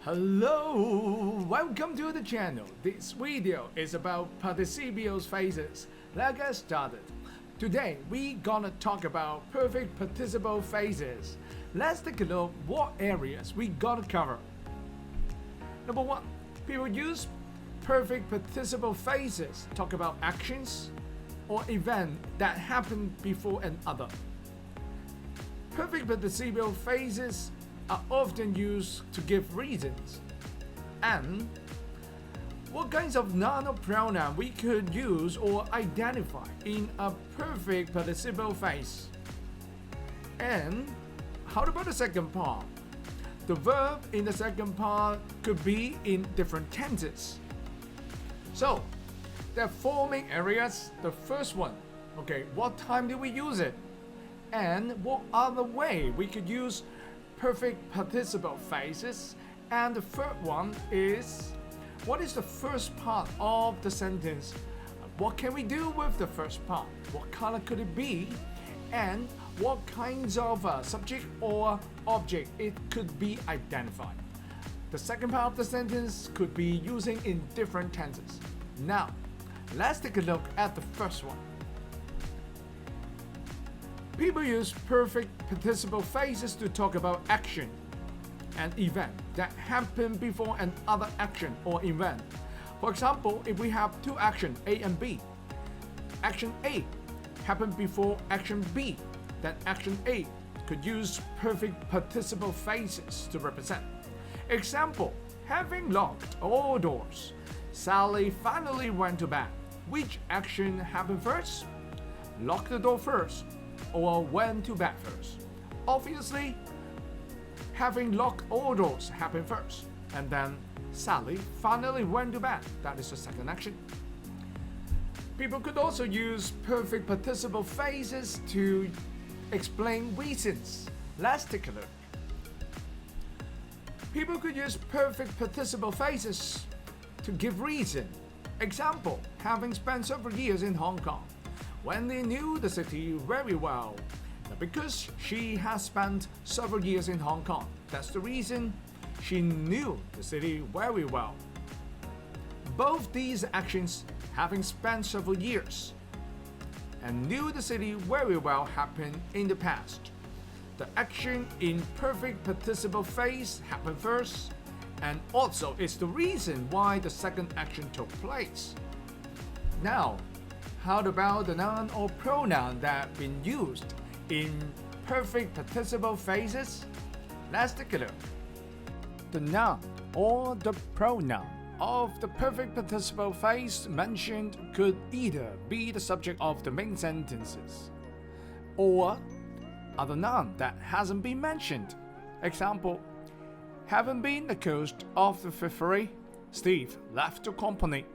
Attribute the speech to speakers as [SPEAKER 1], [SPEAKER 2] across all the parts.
[SPEAKER 1] Hello, welcome to the channel. This video is about participial phases. Let's get started. Today we gonna talk about perfect participle phases. Let's take a look what areas we gotta cover. Number one, people use perfect participle phases talk about actions or events that happen before another. Perfect participle phases are often used to give reasons. And what kinds of noun or pronoun we could use or identify in a perfect participle phase. And how about the second part? The verb in the second part could be in different tenses. So, there are four main areas. The first one, what time do we use it? And what other way we could use perfect participle phases? And the third one is, what is the first part of the sentence? What can we do with the first part? What color could it be? And what kinds of subject or object it could be identified? The second part of the sentence could be using in different tenses. Now, let's take a look at the first one. People use perfect participle phases to talk about action and event that happen before another action or event. For example, if we have two actions, A and B, action A happened before action B, then action A could use perfect participle phases to represent. Example, having locked all doors, Sally finally went to bed. Which action happened first? Lock the door first, or went to bed first? Obviously, having locked all doors happened first, and then Sally finally went to bed. That is the second action. People could also use perfect participle phases to explain reasons. Let's take a look. People could use perfect participle phases to give reason. Example, having spent several years in Hong Kong, when they knew the city very well. Because she has spent several years in Hong Kong, that's the reason she knew the city very well. Both these actions, having spent several years and knew the city very well, happened in the past. The action in perfect participle phase happened first, and also is the reason why the second action took place. Now, how about the noun or pronoun that have been used in perfect participle phases? Let's take a look. The noun or the pronoun of the perfect participle phase mentioned could either be the subject of the main sentences or other noun that hasn't been mentioned. Example, having been accused of the thievery, Steve left the company.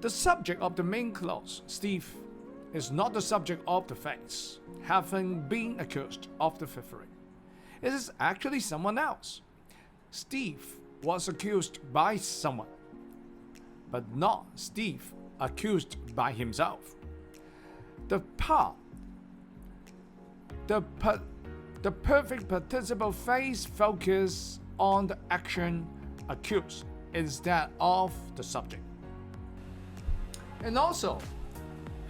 [SPEAKER 1] The subject of the main clause, Steve, is not the subject of the phrase, having been accused of the thievery. It is actually someone else. Steve was accused by someone, but not Steve accused by himself. The perfect participle phase focuses on the action accused instead of the subject. And also,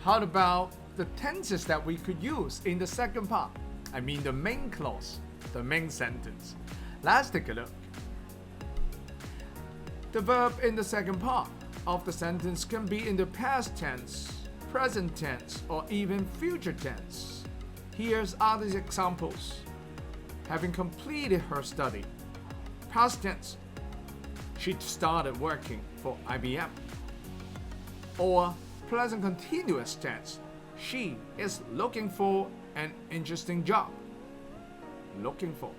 [SPEAKER 1] how about the tenses that we could use in the second part? I mean the main clause, the main sentence. Let's take a look. The verb in the second part of the sentence can be in the past tense, present tense, or even future tense. Here's other examples. Having completed her study. Past tense, she started working for IBM. Or present continuous tense, she is looking for an interesting job. Looking for.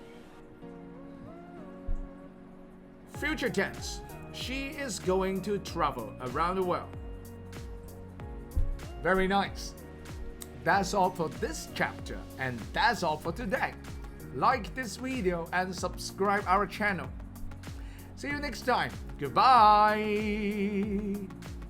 [SPEAKER 1] Future tense, she is going to travel around the world. Very nice. That's all for this chapter, and that's all for today. Like this video and subscribe our channel. See you next time. Goodbye.